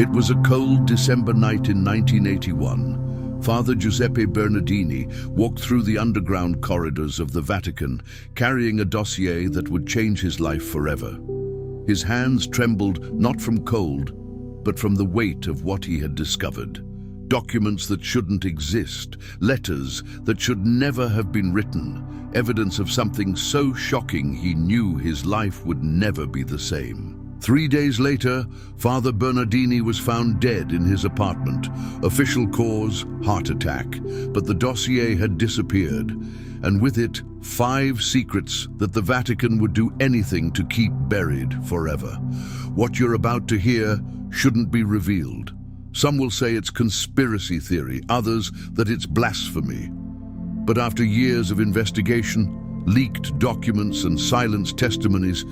It was a cold December night in 1981. Father Giuseppe Bernardini walked through the underground corridors of the Vatican, carrying a dossier that would change his life forever. His hands trembled not from cold, but from the weight of what he had discovered. Documents that shouldn't exist, letters that should never have been written, evidence of something so shocking he knew his life would never be the same. 3 days later, Father Bernardini was found dead in his apartment. Official cause, heart attack, but the dossier had disappeared, and with it, 5 secrets that the Vatican would do anything to keep buried forever. What you're about to hear shouldn't be revealed. Some will say it's conspiracy theory, others that it's blasphemy. But after years of investigation, leaked documents and silenced testimonies,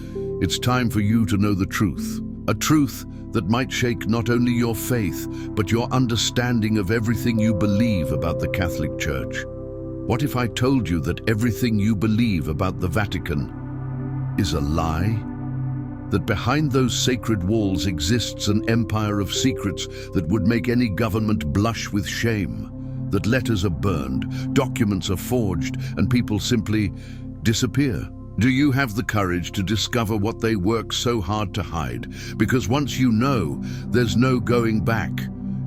it's time for you to know the truth. A truth that might shake not only your faith, but your understanding of everything you believe about the Catholic Church. What if I told you that everything you believe about the Vatican is a lie? That behind those sacred walls exists an empire of secrets that would make any government blush with shame? That letters are burned, documents are forged, and people simply disappear? Do you have the courage to discover what they work so hard to hide? Because once you know, there's no going back.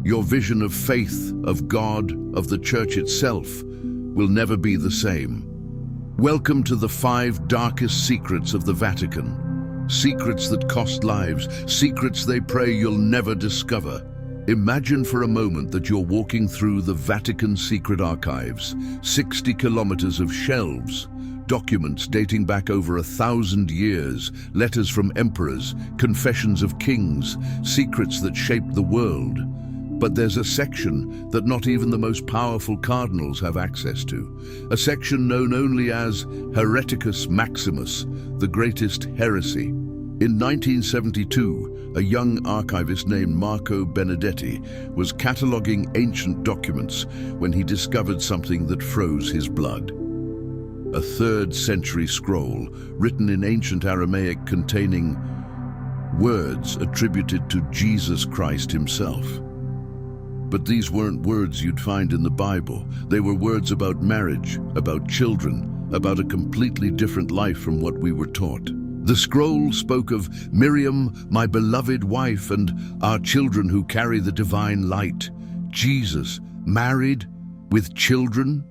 Your vision of faith, of God, of the Church itself, will never be the same. Welcome to the 5 darkest secrets of the Vatican. Secrets that cost lives, secrets they pray you'll never discover. Imagine for a moment that you're walking through the Vatican secret archives, 60 kilometers of shelves, documents dating back over 1,000 years, letters from emperors, confessions of kings, secrets that shaped the world. But there's a section that not even the most powerful cardinals have access to, a section known only as Hereticus Maximus, the greatest heresy. In 1972, a young archivist named Marco Benedetti was cataloging ancient documents when he discovered something that froze his blood. A 3rd century scroll, written in ancient Aramaic containing words attributed to Jesus Christ himself. But these weren't words you'd find in the Bible. They were words about marriage, about children, about a completely different life from what we were taught. The scroll spoke of Miriam, my beloved wife, and our children who carry the divine light. Jesus, married, with children?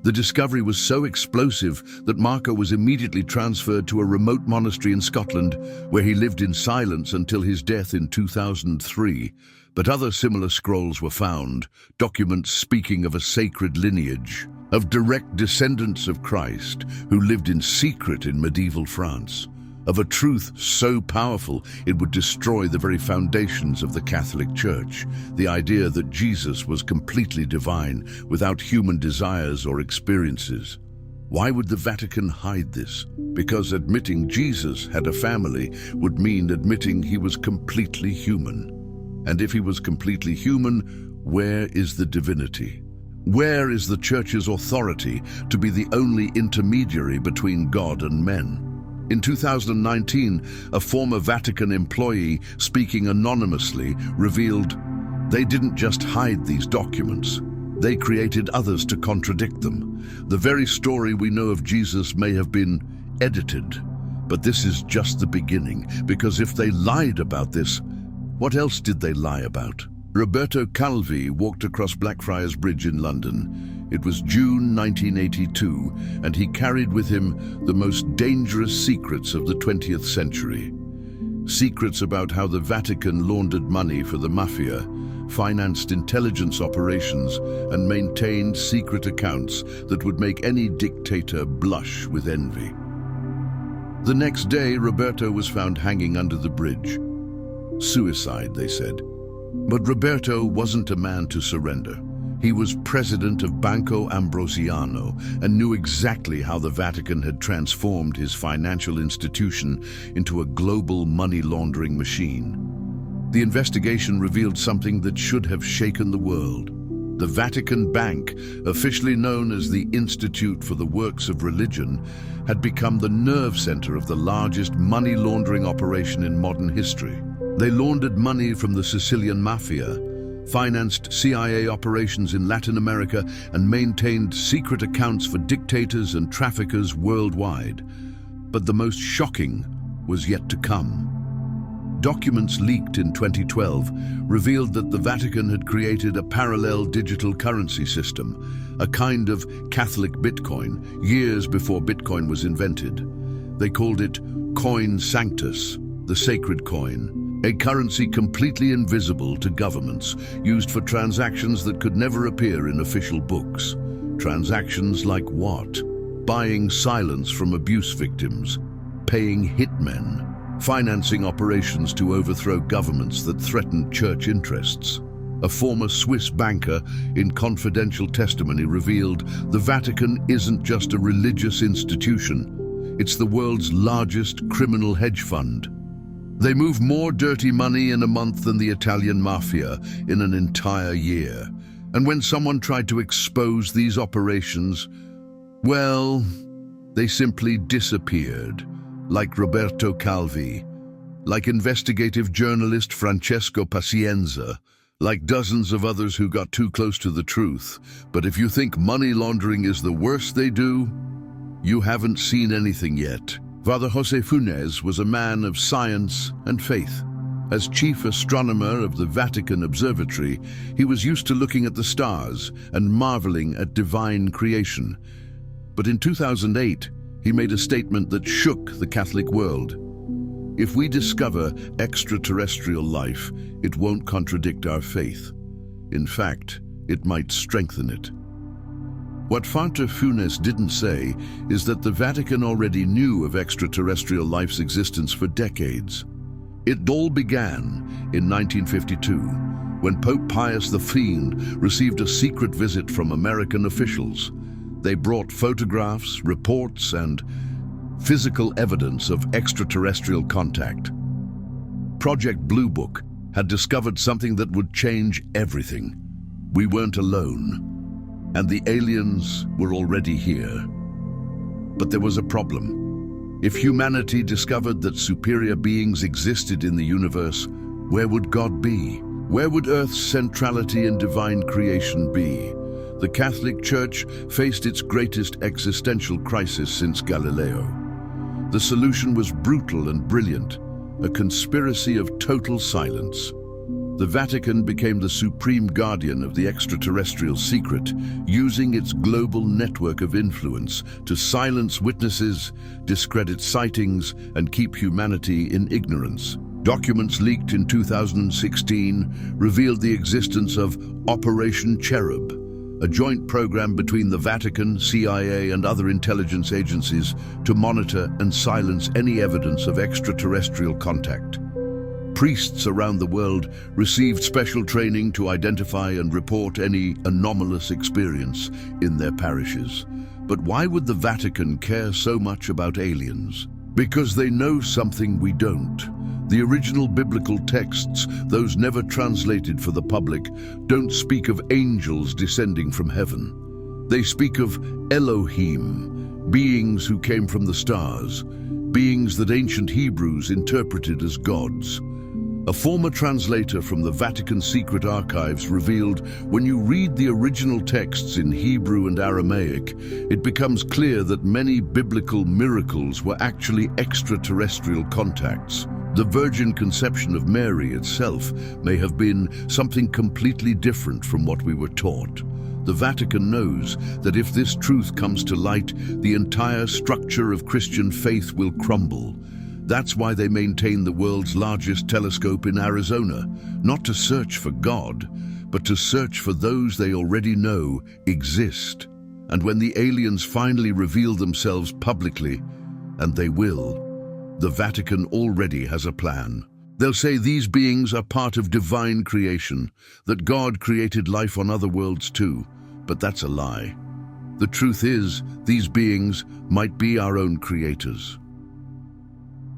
The discovery was so explosive that Marco was immediately transferred to a remote monastery in Scotland, where he lived in silence until his death in 2003. But other similar scrolls were found, documents speaking of a sacred lineage, of direct descendants of Christ who lived in secret in medieval France, of a truth so powerful it would destroy the very foundations of the Catholic Church, the idea that Jesus was completely divine, without human desires or experiences. Why would the Vatican hide this? Because admitting Jesus had a family would mean admitting he was completely human. And if he was completely human, where is the divinity? Where is the Church's authority to be the only intermediary between God and men? In 2019, a former Vatican employee, speaking anonymously, revealed they didn't just hide these documents. They created others to contradict them. The very story we know of Jesus may have been edited, but this is just the beginning, because if they lied about this, what else did they lie about? Roberto Calvi walked across Blackfriars Bridge in London. It was June 1982, and he carried with him the most dangerous secrets of the 20th century. Secrets about how the Vatican laundered money for the mafia, financed intelligence operations, and maintained secret accounts that would make any dictator blush with envy. The next day, Roberto was found hanging under the bridge. Suicide, they said. But Roberto wasn't a man to surrender. He was president of Banco Ambrosiano and knew exactly how the Vatican had transformed his financial institution into a global money laundering machine. The investigation revealed something that should have shaken the world. The Vatican Bank, officially known as the Institute for the Works of Religion, had become the nerve center of the largest money laundering operation in modern history. They laundered money from the Sicilian mafia, financed CIA operations in Latin America, and maintained secret accounts for dictators and traffickers worldwide. But the most shocking was yet to come. Documents leaked in 2012 revealed that the Vatican had created a parallel digital currency system, a kind of Catholic Bitcoin, years before Bitcoin was invented. They called it Coin Sanctus, the sacred coin, a currency completely invisible to governments, used for transactions that could never appear in official books. Transactions like what? Buying silence from abuse victims, paying hitmen, financing operations to overthrow governments that threatened church interests. A former Swiss banker, in confidential testimony, revealed the Vatican isn't just a religious institution, it's the world's largest criminal hedge fund. They move more dirty money in a month than the Italian mafia in an entire year. And when someone tried to expose these operations, well, they simply disappeared. Like Roberto Calvi, like investigative journalist Francesco Pazienza, like dozens of others who got too close to the truth. But if you think money laundering is the worst they do, you haven't seen anything yet. Father José Funes was a man of science and faith. As chief astronomer of the Vatican Observatory, he was used to looking at the stars and marveling at divine creation. But in 2008, he made a statement that shook the Catholic world. If we discover extraterrestrial life, it won't contradict our faith. In fact, it might strengthen it. What Father Funes didn't say is that the Vatican already knew of extraterrestrial life's existence for decades. It all began in 1952, when Pope Pius V received a secret visit from American officials. They brought photographs, reports, and physical evidence of extraterrestrial contact. Project Blue Book had discovered something that would change everything. We weren't alone, and the aliens were already here. But there was a problem. If humanity discovered that superior beings existed in the universe, where would God be? Where would Earth's centrality in divine creation be? The Catholic Church faced its greatest existential crisis since Galileo. The solution was brutal and brilliant, a conspiracy of total silence. The Vatican became the supreme guardian of the extraterrestrial secret, using its global network of influence to silence witnesses, discredit sightings, and keep humanity in ignorance. Documents leaked in 2016 revealed the existence of Operation Cherub, a joint program between the Vatican, CIA, and other intelligence agencies to monitor and silence any evidence of extraterrestrial contact. Priests around the world received special training to identify and report any anomalous experience in their parishes. But why would the Vatican care so much about aliens? Because they know something we don't. The original biblical texts, those never translated for the public, don't speak of angels descending from heaven. They speak of Elohim, beings who came from the stars, beings that ancient Hebrews interpreted as gods. A former translator from the Vatican Secret Archives revealed when you read the original texts in Hebrew and Aramaic, it becomes clear that many biblical miracles were actually extraterrestrial contacts. The virgin conception of Mary itself may have been something completely different from what we were taught. The Vatican knows that if this truth comes to light, the entire structure of Christian faith will crumble. That's why they maintain the world's largest telescope in Arizona, not to search for God, but to search for those they already know exist. And when the aliens finally reveal themselves publicly, and they will, the Vatican already has a plan. They'll say these beings are part of divine creation, that God created life on other worlds too, but that's a lie. The truth is, these beings might be our own creators.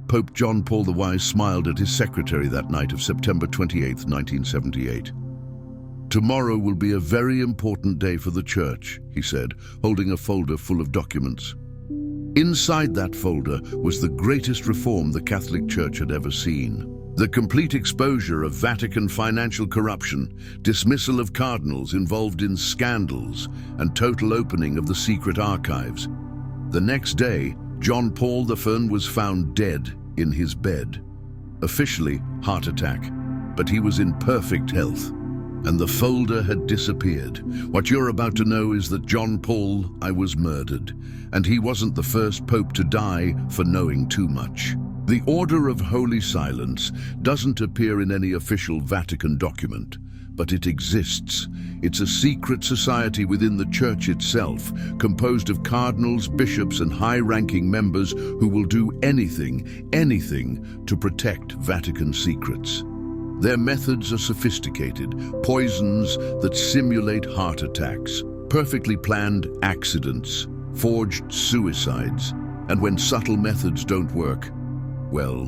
Pope John Paul the Wise smiled at his secretary that night of September 28, 1978. "Tomorrow will be a very important day for the Church," he said, holding a folder full of documents. Inside that folder was the greatest reform the Catholic Church had ever seen. The complete exposure of Vatican financial corruption, dismissal of cardinals involved in scandals, and total opening of the secret archives. The next day, John Paul I was found dead in his bed. Officially, heart attack, but he was in perfect health. And the folder had disappeared. What you're about to know is that John Paul I was murdered, and he wasn't the first pope to die for knowing too much. The Order of Holy Silence doesn't appear in any official Vatican document, but it exists. It's a secret society within the Church itself, composed of cardinals, bishops, and high-ranking members who will do anything to protect Vatican secrets. Their methods are sophisticated, poisons that simulate heart attacks, perfectly planned accidents, forged suicides, and when subtle methods don't work, well,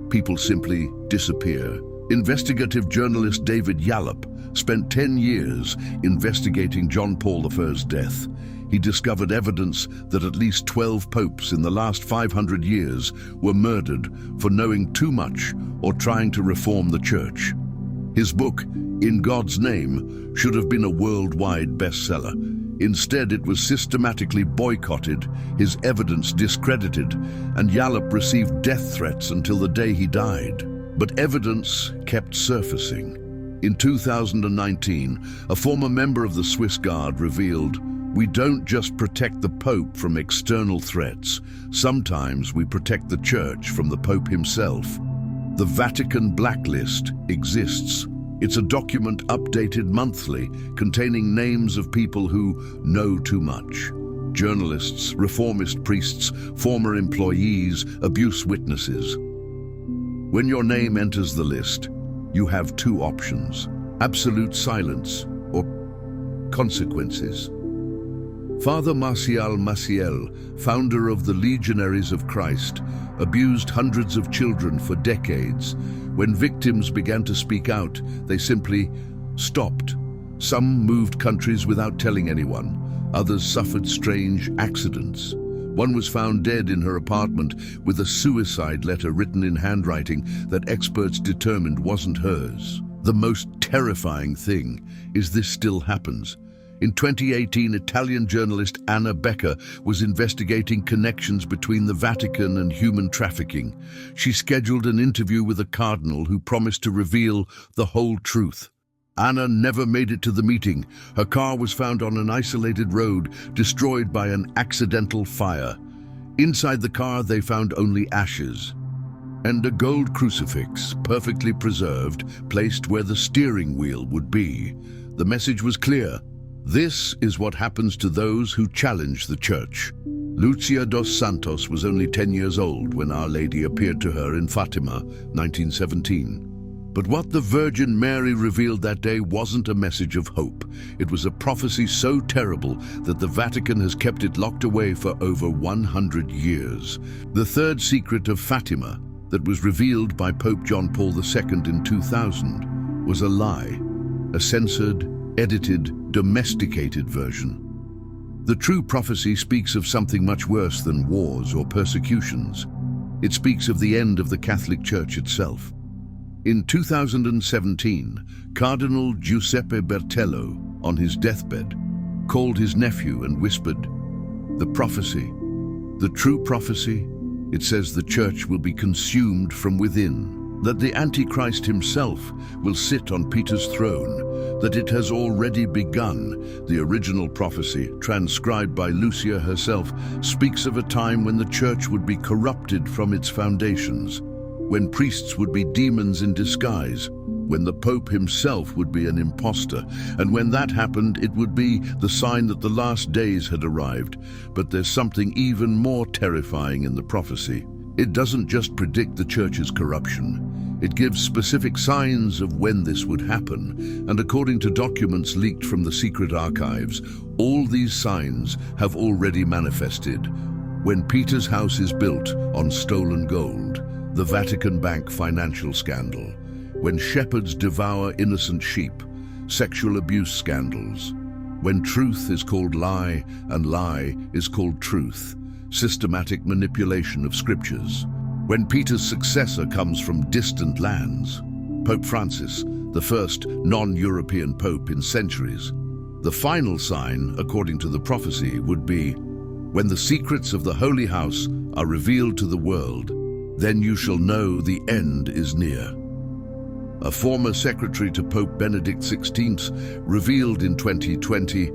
people simply disappear. Investigative journalist David Yallop spent 10 years investigating John Paul I's death. He discovered evidence that at least 12 popes in the last 500 years were murdered for knowing too much or trying to reform the Church. His book, In God's Name, should have been a worldwide bestseller. Instead, it was systematically boycotted, his evidence discredited, and Yallop received death threats until the day he died. But evidence kept surfacing. In 2019, a former member of the Swiss Guard revealed, "We don't just protect the Pope from external threats. Sometimes we protect the Church from the Pope himself." The Vatican Blacklist exists. It's a document updated monthly, containing names of people who know too much. Journalists, reformist priests, former employees, abuse witnesses. When your name enters the list, you have two options: absolute silence or consequences. Father Marcial Maciel, founder of the Legionaries of Christ, abused hundreds of children for decades. When victims began to speak out, they simply stopped. Some moved countries without telling anyone. Others suffered strange accidents. One was found dead in her apartment with a suicide letter written in handwriting that experts determined wasn't hers. The most terrifying thing is this still happens. In 2018, Italian journalist Anna Becker was investigating connections between the Vatican and human trafficking. She scheduled an interview with a cardinal who promised to reveal the whole truth. Anna never made it to the meeting. Her car was found on an isolated road, destroyed by an accidental fire. Inside the car, they found only ashes and a gold crucifix, perfectly preserved, placed where the steering wheel would be. The message was clear. This is what happens to those who challenge the Church. Lucia dos Santos was only 10 years old when Our Lady appeared to her in Fatima, 1917. But what the Virgin Mary revealed that day wasn't a message of hope. It was a prophecy so terrible that the Vatican has kept it locked away for over 100 years. The third secret of Fatima, that was revealed by Pope John Paul II in 2000, was a lie, a censored, edited, domesticated version. The true prophecy speaks of something much worse than wars or persecutions. It speaks of the end of the Catholic Church itself. In 2017, Cardinal Giuseppe Bertello, on his deathbed, called his nephew and whispered, "The prophecy, the true prophecy, it says the Church will be consumed from within, that the Antichrist himself will sit on Peter's throne, that it has already begun." The original prophecy, transcribed by Lucia herself, speaks of a time when the Church would be corrupted from its foundations, when priests would be demons in disguise, when the Pope himself would be an impostor, and when that happened, it would be the sign that the last days had arrived. But there's something even more terrifying in the prophecy. It doesn't just predict the Church's corruption. It gives specific signs of when this would happen, and according to documents leaked from the secret archives, all these signs have already manifested. When Peter's house is built on stolen gold, the Vatican Bank financial scandal, when shepherds devour innocent sheep, sexual abuse scandals, when truth is called lie and lie is called truth, systematic manipulation of scriptures, when Peter's successor comes from distant lands. Pope Francis, the first non-European pope in centuries. The final sign, according to the prophecy, would be, when the secrets of the Holy House are revealed to the world, then you shall know the end is near. A former secretary to Pope Benedict XVI revealed in 2020,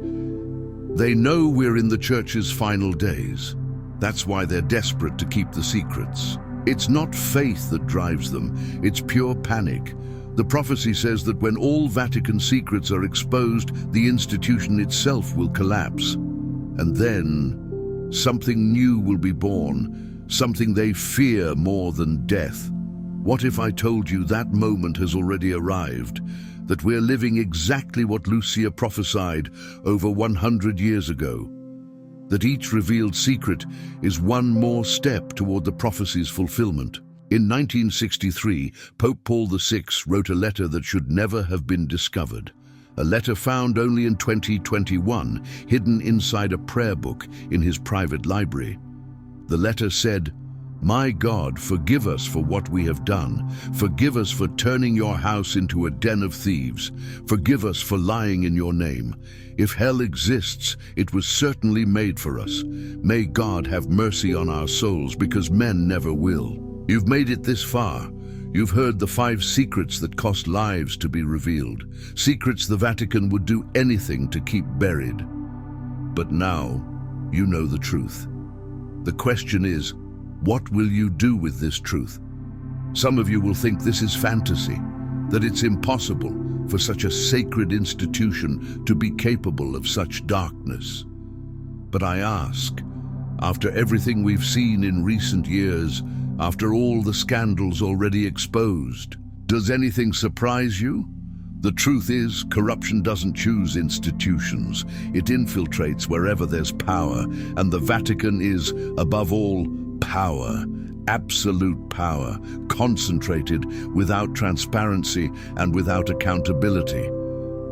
they know we're in the Church's final days. That's why they're desperate to keep the secrets. It's not faith that drives them, it's pure panic. The prophecy says that when all Vatican secrets are exposed, the institution itself will collapse. And then, something new will be born, something they fear more than death. What if I told you that moment has already arrived, that we're living exactly what Lucia prophesied over 100 years ago? That each revealed secret is one more step toward the prophecy's fulfillment. In 1963, Pope Paul VI wrote a letter that should never have been discovered. A letter found only in 2021, hidden inside a prayer book in his private library. The letter said, "My God, forgive us for what we have done. Forgive us for turning your house into a den of thieves. Forgive us for lying in your name. If hell exists, it was certainly made for us. May God have mercy on our souls, because men never will." You've made it this far. You've heard the 5 secrets that cost lives to be revealed. Secrets the Vatican would do anything to keep buried. But now, you know the truth. The question is, what will you do with this truth? Some of you will think this is fantasy, that it's impossible for such a sacred institution to be capable of such darkness. But I ask, after everything we've seen in recent years, after all the scandals already exposed, does anything surprise you? The truth is, corruption doesn't choose institutions. It infiltrates wherever there's power, and the Vatican is, above all, power. Absolute power, concentrated, without transparency and without accountability.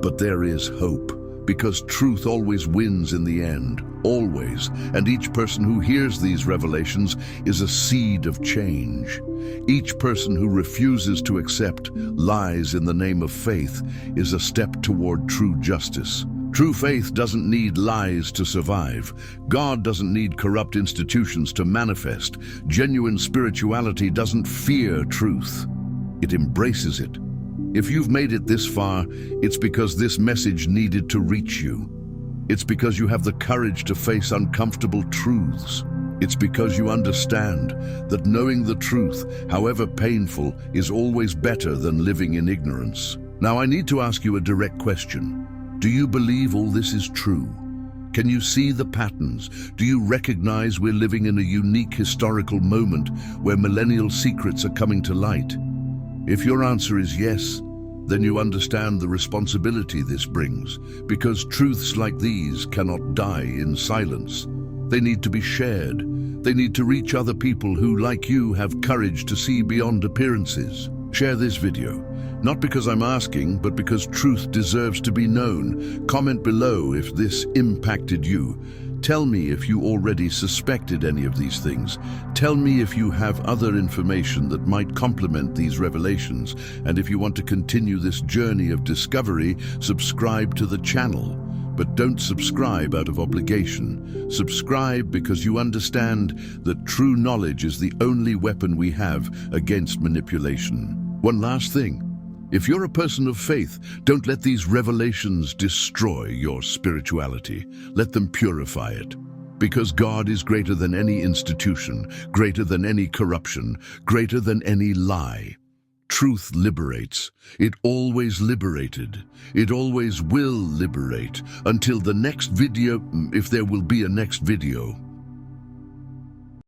But there is hope, because truth always wins in the end, always, and each person who hears these revelations is a seed of change. Each person who refuses to accept lies in the name of faith is a step toward true justice. True faith doesn't need lies to survive. God doesn't need corrupt institutions to manifest. Genuine spirituality doesn't fear truth. It embraces it. If you've made it this far, it's because this message needed to reach you. It's because you have the courage to face uncomfortable truths. It's because you understand that knowing the truth, however painful, is always better than living in ignorance. Now, I need to ask you a direct question. Do you believe all this is true? Can you see the patterns? Do you recognize we're living in a unique historical moment where millennial secrets are coming to light? If your answer is yes, then you understand the responsibility this brings, because truths like these cannot die in silence. They need to be shared. They need to reach other people who, like you, have courage to see beyond appearances. Share this video, not because I'm asking, but because truth deserves to be known. Comment below if this impacted you. Tell me if you already suspected any of these things. Tell me if you have other information that might complement these revelations. And if you want to continue this journey of discovery, subscribe to the channel. But don't subscribe out of obligation. Subscribe because you understand that true knowledge is the only weapon we have against manipulation. One last thing. If you're a person of faith, don't let these revelations destroy your spirituality. Let them purify it. Because God is greater than any institution, greater than any corruption, greater than any lie. Truth liberates. It always liberated. It always will liberate until the next video, if there will be a next video.